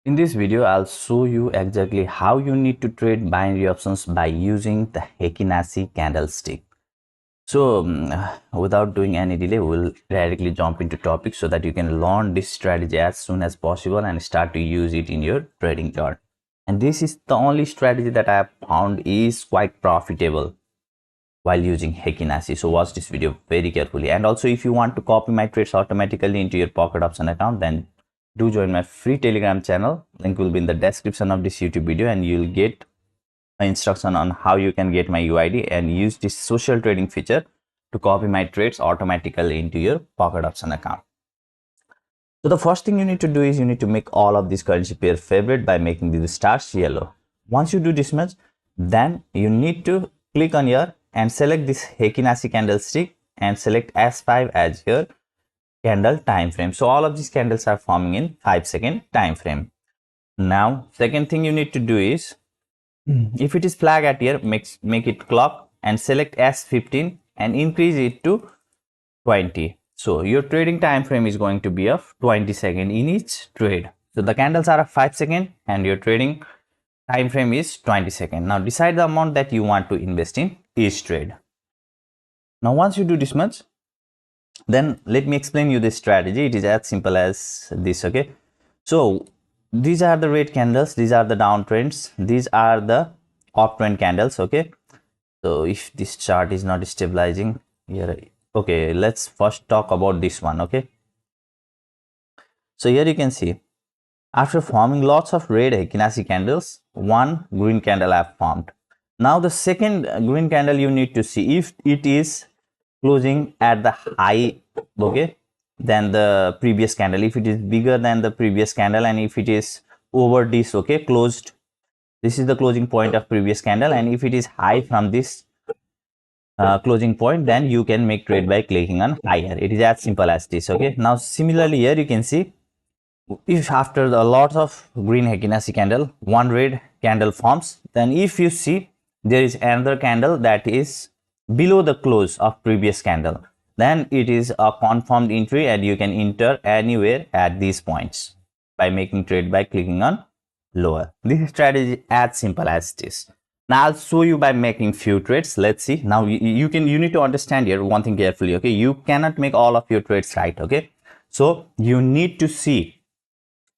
In this video, I'll show you exactly how you need to trade binary options by using the Heiken Ashi candlestick. So, without doing any delay, we'll directly jump into topic so that you can learn this strategy as soon as possible and start to use it in your trading chart. And this is the only strategy that I have found is quite profitable while using Heiken Ashi. So watch this video very carefully. And also, if you want to copy my trades automatically into your pocket option account, then do join my free Telegram channel. Link will be in the description of this YouTube video, and you'll get an instruction on how you can get my UID and use this social trading feature to copy my trades automatically into your pocket option account. So the first thing you need to do is you need to make all of these currency pair favorite by making the stars yellow. Once you do this much, then you need to click on here and select this Heiken Ashi candlestick and select S5 as your candle time frame. So all of these candles are forming in 5-second time frame. Now second thing you need to do is if it is flag at here, make it clock and select S15 and increase it to 20. So your trading time frame is going to be of 20 seconds in each trade. So the candles are of 5 seconds and your trading time frame is 20 seconds. Now decide the amount that you want to invest in each trade. Now once you do this much, then let me explain you this strategy. It is as simple as this. Okay, so these are the red candles, these are the downtrends, these are the uptrend candles. Okay, so if this chart is not stabilizing here, okay, let's first talk about this one. Okay, so here you can see after forming lots of red Heiken Ashi candles, one green candle have formed. Now the second green candle you need to see if it is closing at the high, okay, than the previous candle, if it is bigger than the previous candle, and if it is over this, okay, closed, this is the closing point of previous candle, and if it is high from this closing point, then you can make trade by clicking on higher. It is as simple as this. Okay, now similarly here you can see if after the lots of green Heiken Ashi candle one red candle forms, then if you see there is another candle that is below the close of previous candle, then it is a confirmed entry and you can enter anywhere at these points by making trade by clicking on lower. This strategy is as simple as this. Now I'll show you by making few trades. Let's see. Now you need to understand here one thing carefully. Okay, you cannot make all of your trades right. Okay, so you need to see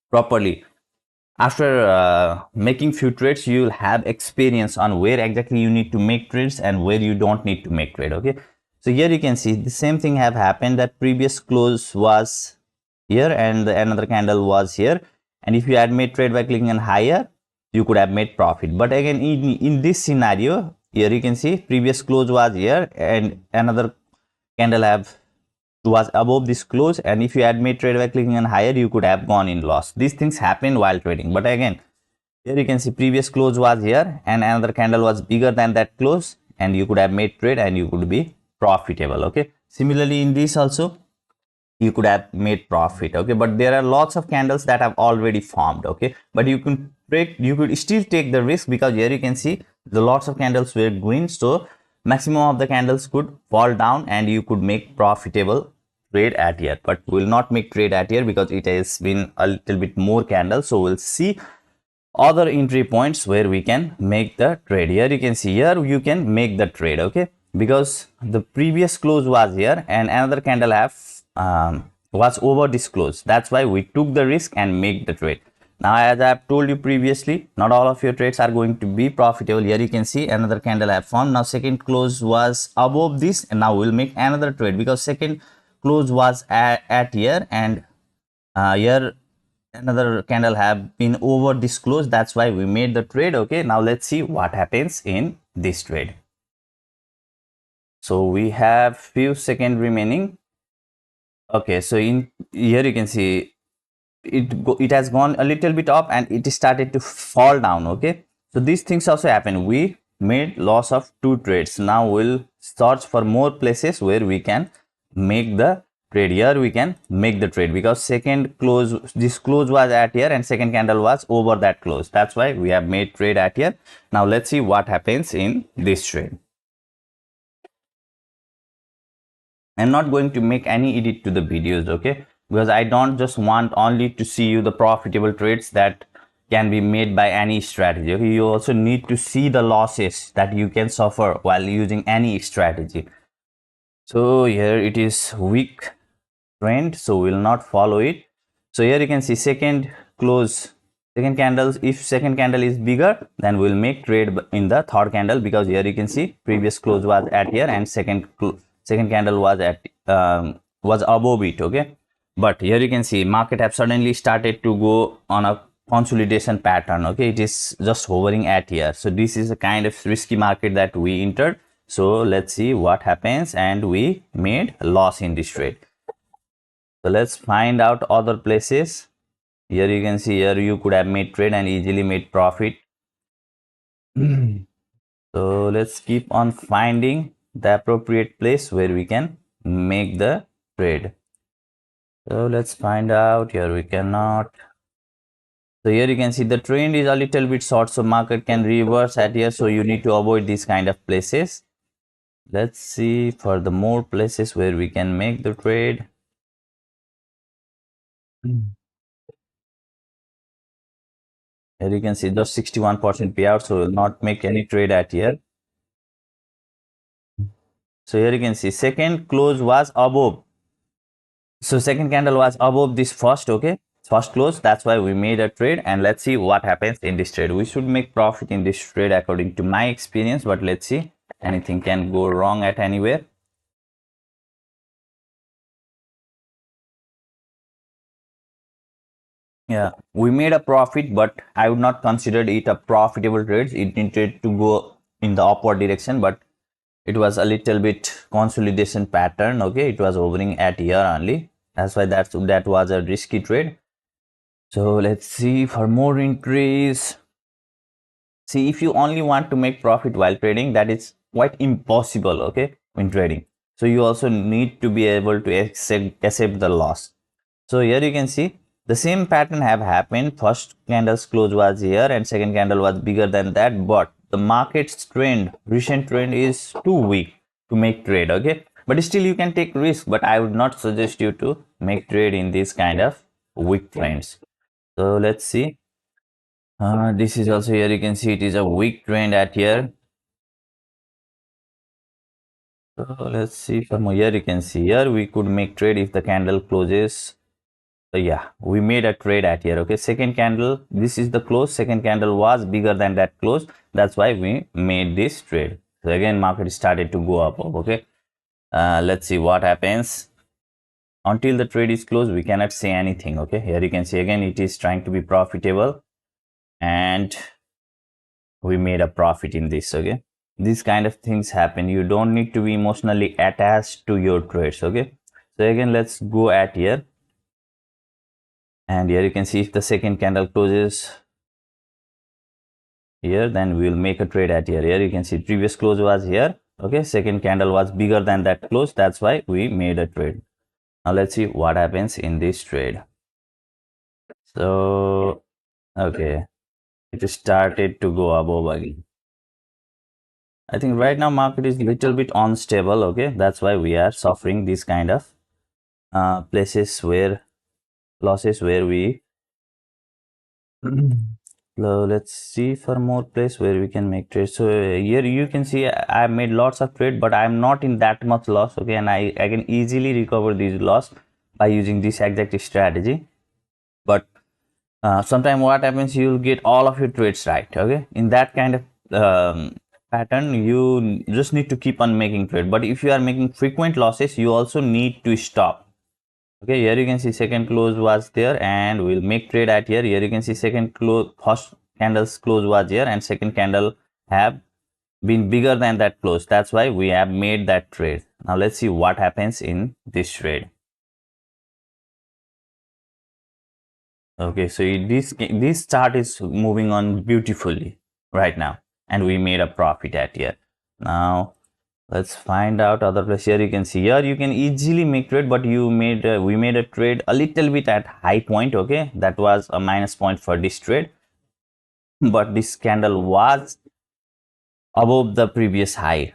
properly. After making few trades, you will have experience on where exactly you need to make trades and where you don't need to make trade. Okay, so here you can see the same thing have happened, that previous close was here and another candle was here, and if you had made trade by clicking on higher, you could have made profit. But again, in this scenario here you can see previous close was here and another candle have was above this close, and if you had made trade by clicking on higher, you could have gone in loss. These things happen while trading. But again, here you can see previous close was here and another candle was bigger than that close, and you could have made trade and you could be profitable. Okay, similarly in this also you could have made profit. Okay, but there are lots of candles that have already formed. Okay, but you could still take the risk, because here you can see the lots of candles were green, so maximum of the candles could fall down and you could make profitable trade at here. But we'll not make trade at here because it has been a little bit more candles. So we'll see other entry points where we can make the trade. Here you can see here you can make the trade. Okay, because the previous close was here and another candle have was over this close. That's why we took the risk and make the trade. Now as I have told you previously, not all of your trades are going to be profitable. Here you can see another candle have formed. Now second close was above this, and now we'll make another trade because second close was at here, and here another candle have been over this close. That's why we made the trade. Okay, now let's see what happens in this trade. So we have few seconds remaining. Okay, so in here you can see it has gone a little bit up and it started to fall down. Okay, so these things also happen. We made loss of two trades. Now we'll search for more places where we can make the trade. Here we can make the trade because second close, this close was at here and second candle was over that close. That's why we have made trade at here. Now let's see what happens in this trade. I'm not going to make any edit to the videos, okay, because I don't just want only to see you the profitable trades that can be made by any strategy. Okay, you also need to see the losses that you can suffer while using any strategy. So here it is weak trend, so we will not follow it. So here you can see second close, second candles. If second candle is bigger, then we'll make trade in the third candle, because here you can see previous close was at here and second candle was at was above it. Okay, but here you can see market have suddenly started to go on a consolidation pattern. Okay, it is just hovering at here. So this is a kind of risky market that we entered. So let's see what happens, and we made loss in this trade. So let's find out other places. Here you can see, here you could have made trade and easily made profit. So let's keep on finding the appropriate place where we can make the trade. So let's find out. Here we cannot. So here you can see the trend is a little bit short, so market can reverse at here. So you need to avoid these kind of places. Let's see for the more places where we can make the trade. Here you can see just 61% payout, so we'll not make any trade at here. So here you can see second close was above. So second candle was above this first, okay, first close. That's why we made a trade, and let's see what happens in this trade. We should make profit in this trade according to my experience, but let's see, anything can go wrong at anywhere. Yeah, we made a profit, but I would not consider it a profitable trade. It needed to go in the upward direction, but it was a little bit consolidation pattern. Okay, it was hovering at here only. That's why that was a risky trade. So let's see for more entries. See, if you only want to make profit while trading, that is quite impossible. Okay, in trading, so you also need to be able to accept the loss. So here you can see the same pattern have happened. First candle's close was here and second candle was bigger than that, but the market's trend, recent trend, is too weak to make trade. Okay, but still you can take risk, but I would not suggest you to make trade in this kind of weak trends. So let's see. This is also, here you can see it is a weak trend at here. So let's see from here. You can see here we could make trade if the candle closes. So yeah, we made a trade at here. Okay, second candle, this is the close. Second candle was bigger than that close. That's why we made this trade. So again, market started to go up. Okay, let's see what happens. Until the trade is closed, we cannot say anything. Okay, here you can see again it is trying to be profitable, and we made a profit in this. Okay, these kind of things happen. You don't need to be emotionally attached to your trades. Okay, so again, let's go at here. And here you can see if the second candle closes here, then we will make a trade at here. Here you can see previous close was here. Okay, second candle was bigger than that close. That's why we made a trade. Now let's see what happens in this trade. So okay, it started to go above again. I think right now market is little bit unstable. Okay, that's why we are suffering these kind of places where losses where we so let's see for more place where we can make trades. So here you can see I made lots of trade, but I'm not in that much loss. Okay, and I can easily recover these loss by using this exact strategy. But sometime what happens, you'll get all of your trades right. Okay, in that kind of pattern, you just need to keep on making trade. But if you are making frequent losses, you also need to stop. Okay, here you can see second close was there, and we'll make trade at here. Here you can see second close, first candle's close was here, and second candle have been bigger than that close. That's why we have made that trade. Now let's see what happens in this trade. Okay, so this chart is moving on beautifully right now, and we made a profit at here. Now let's find out other place. Here you can see, here you can easily make trade, but we made a trade a little bit at high point. Okay, that was a minus point for this trade, but this candle was above the previous high.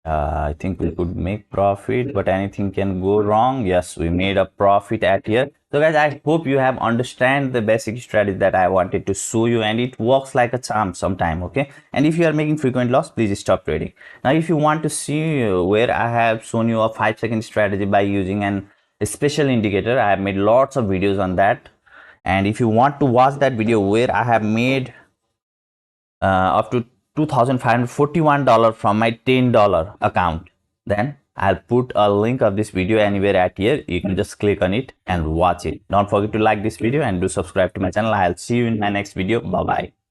I think we could make profit, but anything can go wrong. Yes, we made a profit at here. So guys, I hope you have understand the basic strategy that I wanted to show you, and it works like a charm sometime. Okay, and if you are making frequent loss, please stop trading. Now if you want to see where I have shown you a 5-second strategy by using a special indicator, I have made lots of videos on that. And if you want to watch that video where I have made up to $2,541 from my $10 account, then I'll put a link of this video anywhere at here. You can just click on it and watch it. Don't forget to like this video and do subscribe to my channel. I'll see you in my next video. Bye bye.